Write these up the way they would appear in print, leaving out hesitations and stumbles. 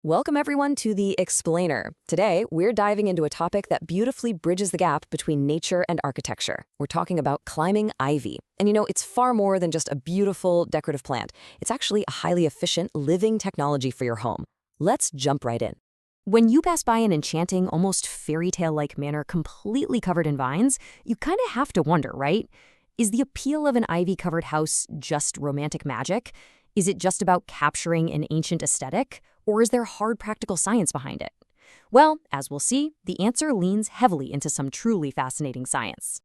Welcome everyone to The Explainer. Today, we're diving into a topic that beautifully bridges the gap between nature and architecture. We're talking about climbing ivy. And it's far more than just a beautiful decorative plant. It's actually a highly efficient living technology for your home. Let's jump right in. When you pass by an enchanting, almost fairy tale-like manor completely covered in vines, you kind of have to wonder, right? Is the appeal of an ivy-covered house just romantic magic? Is it just about capturing an ancient aesthetic? Or is there hard practical science behind it? Well, as we'll see, the answer leans heavily into some truly fascinating science.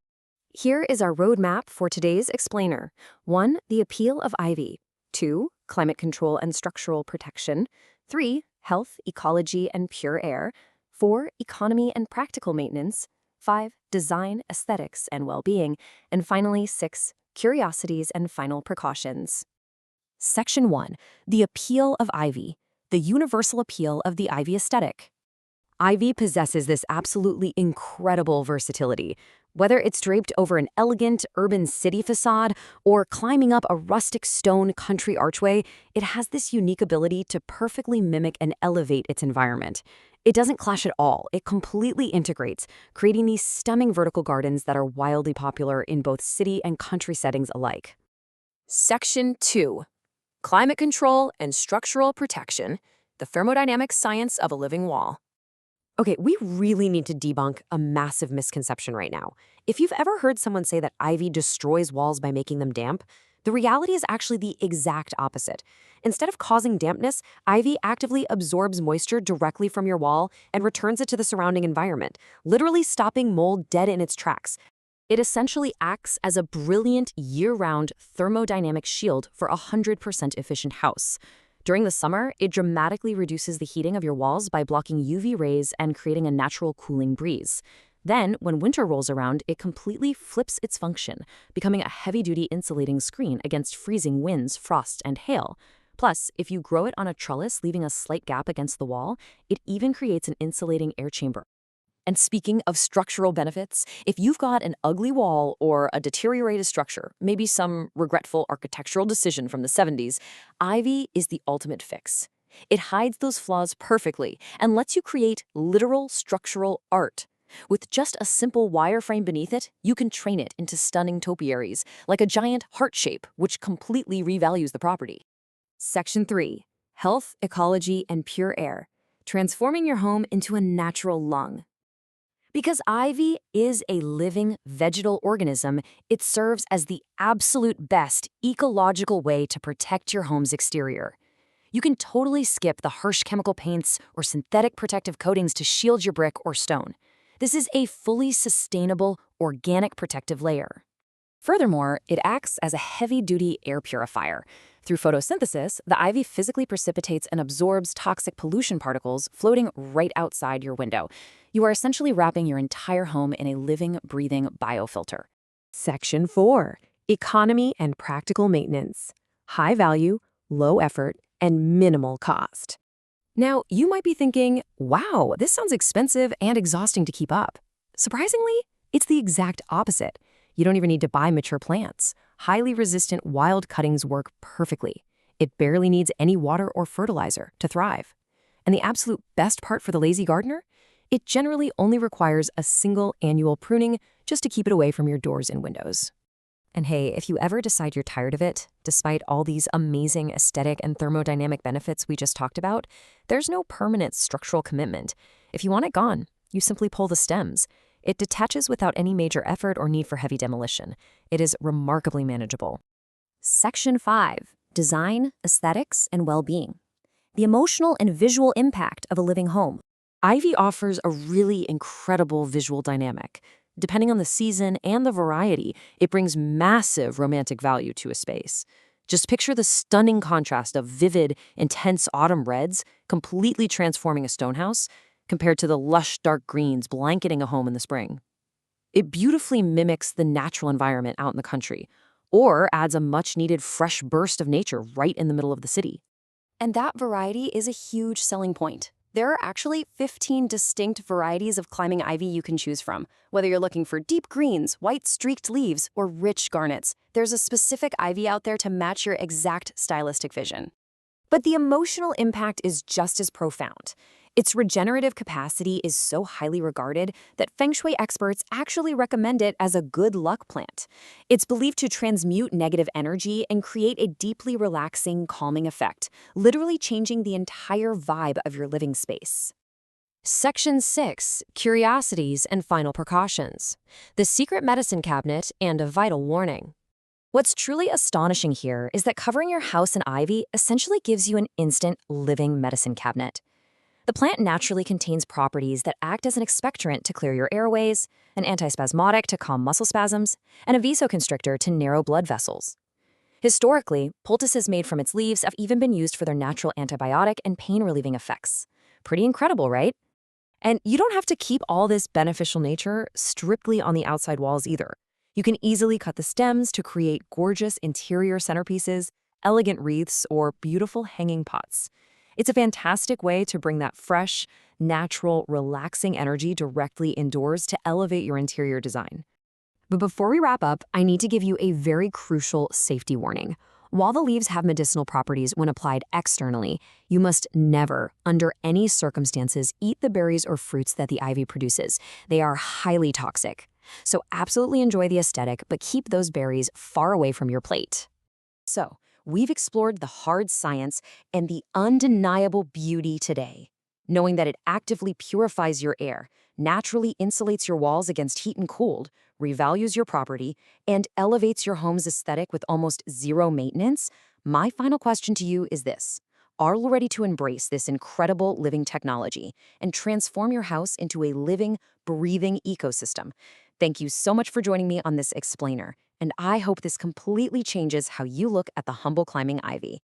Here is our roadmap for today's explainer. 1. The appeal of ivy. 2. Climate control and structural protection. 3. Health, ecology, and pure air. 4. Economy and practical maintenance. 5. Design, aesthetics, and well-being. And finally, 6. Curiosities and final precautions. Section 1. The appeal of ivy. The universal appeal of the ivy aesthetic. Ivy possesses this absolutely incredible versatility. Whether it's draped over an elegant urban city facade or climbing up a rustic stone country archway, it has this unique ability to perfectly mimic and elevate its environment. It doesn't clash at all. It completely integrates, creating these stunning vertical gardens that are wildly popular in both city and country settings alike. Section 2. Climate control and structural protection, the thermodynamic science of a living wall. Okay, we really need to debunk a massive misconception right now. If you've ever heard someone say that ivy destroys walls by making them damp, the reality is actually the exact opposite. Instead of causing dampness, ivy actively absorbs moisture directly from your wall and returns it to the surrounding environment, literally stopping mold dead in its tracks. It essentially acts as a brilliant year-round thermodynamic shield for a 100% efficient house. During the summer, it dramatically reduces the heating of your walls by blocking UV rays and creating a natural cooling breeze. Then, when winter rolls around, it completely flips its function, becoming a heavy-duty insulating screen against freezing winds, frost, and hail. Plus, if you grow it on a trellis leaving a slight gap against the wall, it even creates an insulating air chamber. And speaking of structural benefits, if you've got an ugly wall or a deteriorated structure, maybe some regretful architectural decision from the 70s, ivy is the ultimate fix. It hides those flaws perfectly and lets you create literal structural art. With just a simple wireframe beneath it, you can train it into stunning topiaries, like a giant heart shape, which completely revalues the property. Section 3. Health, ecology, and pure air. Transforming your home into a natural lung. Because ivy is a living vegetal organism, it serves as the absolute best ecological way to protect your home's exterior. You can totally skip the harsh chemical paints or synthetic protective coatings to shield your brick or stone. This is a fully sustainable, organic protective layer. Furthermore, it acts as a heavy-duty air purifier. Through photosynthesis, the ivy physically precipitates and absorbs toxic pollution particles floating right outside your window. You are essentially wrapping your entire home in a living, breathing biofilter. Section 4. Economy and practical maintenance. High value, low effort, and minimal cost. Now, you might be thinking, wow, this sounds expensive and exhausting to keep up. Surprisingly, it's the exact opposite. You don't even need to buy mature plants. Highly resistant wild cuttings work perfectly. It barely needs any water or fertilizer to thrive. And the absolute best part for the lazy gardener? It generally only requires a single annual pruning just to keep it away from your doors and windows. And hey, if you ever decide you're tired of it, despite all these amazing aesthetic and thermodynamic benefits we just talked about, there's no permanent structural commitment. If you want it gone, you simply pull the stems. It detaches without any major effort or need for heavy demolition. It is remarkably manageable. Section 5. Design, aesthetics, and well-being. The emotional and visual impact of a living home. Ivy offers a really incredible visual dynamic. Depending on the season and the variety, it brings massive romantic value to a space. Just picture the stunning contrast of vivid, intense autumn reds completely transforming a stone house compared to the lush dark greens blanketing a home in the spring. It beautifully mimics the natural environment out in the country, or adds a much-needed fresh burst of nature right in the middle of the city. And that variety is a huge selling point. There are actually 15 distinct varieties of climbing ivy you can choose from. Whether you're looking for deep greens, white streaked leaves, or rich garnets, there's a specific ivy out there to match your exact stylistic vision. But the emotional impact is just as profound. Its regenerative capacity is so highly regarded that feng shui experts actually recommend it as a good luck plant. It's believed to transmute negative energy and create a deeply relaxing, calming effect, literally changing the entire vibe of your living space. Section 6, Curiosities and Final Precautions. The Secret Medicine Cabinet and a Vital Warning. What's truly astonishing here is that covering your house in ivy essentially gives you an instant living medicine cabinet. The plant naturally contains properties that act as an expectorant to clear your airways, an antispasmodic to calm muscle spasms, and a vasoconstrictor to narrow blood vessels. Historically, poultices made from its leaves have even been used for their natural antibiotic and pain-relieving effects. Pretty incredible, right? And you don't have to keep all this beneficial nature strictly on the outside walls either. You can easily cut the stems to create gorgeous interior centerpieces, elegant wreaths, or beautiful hanging pots. It's a fantastic way to bring that fresh, natural, relaxing energy directly indoors to elevate your interior design. But before we wrap up, I need to give you a very crucial safety warning. While the leaves have medicinal properties when applied externally, you must never, under any circumstances, eat the berries or fruits that the ivy produces. They are highly toxic. So absolutely enjoy the aesthetic, but keep those berries far away from your plate. So, we've explored the hard science and the undeniable beauty today. Knowing that it actively purifies your air, naturally insulates your walls against heat and cold, revalues your property, and elevates your home's aesthetic with almost zero maintenance, my final question to you is this. Are you ready to embrace this incredible living technology and transform your house into a living, breathing ecosystem? Thank you so much for joining me on this explainer, and I hope this completely changes how you look at the humble climbing ivy.